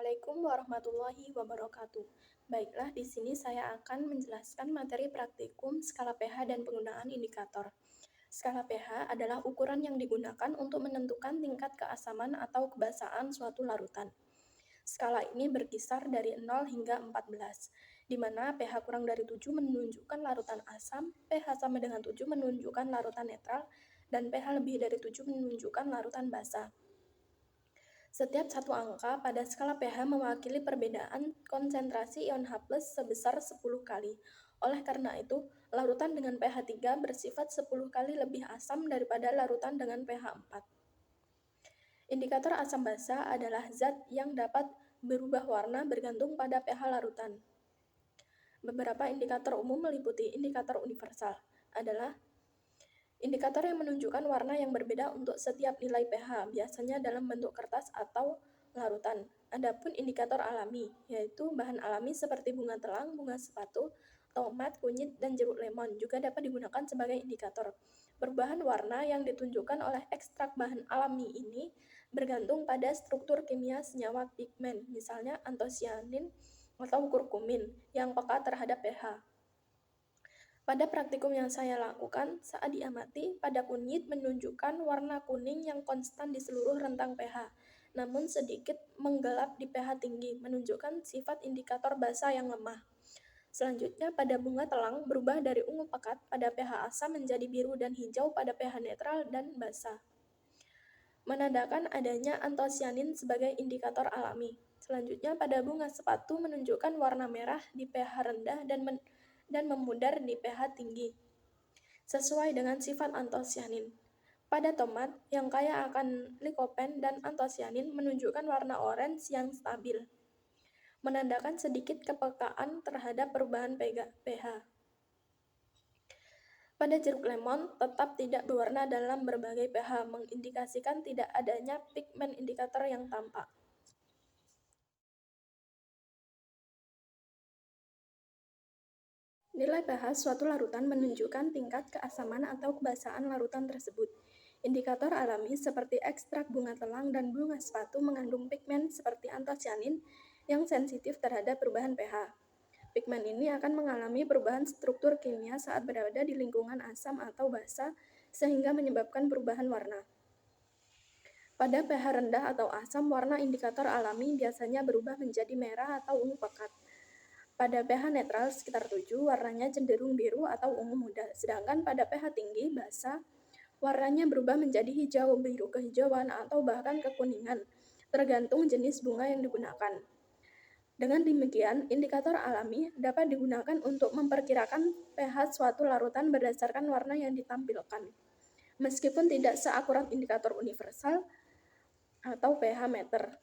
Assalamualaikum warahmatullahi wabarakatuh. Baiklah, di sini saya akan menjelaskan materi praktikum skala pH dan penggunaan indikator. Skala pH adalah ukuran yang digunakan untuk menentukan tingkat keasaman atau kebasaan suatu larutan. Skala ini berkisar dari 0 hingga 14, di mana pH kurang dari 7 menunjukkan larutan asam, pH sama dengan 7 menunjukkan larutan netral, dan pH lebih dari 7 menunjukkan larutan basa. Setiap satu angka pada skala pH mewakili perbedaan konsentrasi ion H+ sebesar 10 kali. Oleh karena itu, larutan dengan pH 3 bersifat 10 kali lebih asam daripada larutan dengan pH 4. Indikator asam basa adalah zat yang dapat berubah warna bergantung pada pH larutan. Beberapa indikator umum meliputi indikator universal adalah indikator yang menunjukkan warna yang berbeda untuk setiap nilai pH, biasanya dalam bentuk kertas atau larutan. Adapun indikator alami, yaitu bahan alami seperti bunga telang, bunga sepatu, tomat, kunyit, dan jeruk lemon juga dapat digunakan sebagai indikator. Perubahan warna yang ditunjukkan oleh ekstrak bahan alami ini bergantung pada struktur kimia senyawa pigmen, misalnya antosianin atau kurkumin, yang peka terhadap pH. Pada praktikum yang saya lakukan, saat diamati, pada kunyit menunjukkan warna kuning yang konstan di seluruh rentang pH, namun sedikit menggelap di pH tinggi, menunjukkan sifat indikator basa yang lemah. Selanjutnya, pada bunga telang berubah dari ungu pekat pada pH asam menjadi biru dan hijau pada pH netral dan basa, menandakan adanya antosianin sebagai indikator alami. Selanjutnya, pada bunga sepatu menunjukkan warna merah di pH rendah dan memudar di pH tinggi, sesuai dengan sifat antosianin. Pada tomat yang kaya akan likopen dan antosianin menunjukkan warna orange yang stabil, menandakan sedikit kepekaan terhadap perubahan pH. Pada jeruk lemon tetap tidak berwarna dalam berbagai pH, mengindikasikan tidak adanya pigmen indikator yang tampak. Nilai pH suatu larutan menunjukkan tingkat keasaman atau kebasaan larutan tersebut. Indikator alami seperti ekstrak bunga telang dan bunga sepatu mengandung pigmen seperti antosianin yang sensitif terhadap perubahan pH. Pigmen ini akan mengalami perubahan struktur kimia saat berada di lingkungan asam atau basa sehingga menyebabkan perubahan warna. Pada pH rendah atau asam, warna indikator alami biasanya berubah menjadi merah atau ungu pekat. Pada pH netral sekitar 7, warnanya cenderung biru atau ungu muda, sedangkan pada pH tinggi, basa, warnanya berubah menjadi hijau, biru kehijauan, atau bahkan kekuningan, tergantung jenis bunga yang digunakan. Dengan demikian, indikator alami dapat digunakan untuk memperkirakan pH suatu larutan berdasarkan warna yang ditampilkan, meskipun tidak seakurat indikator universal atau pH meter.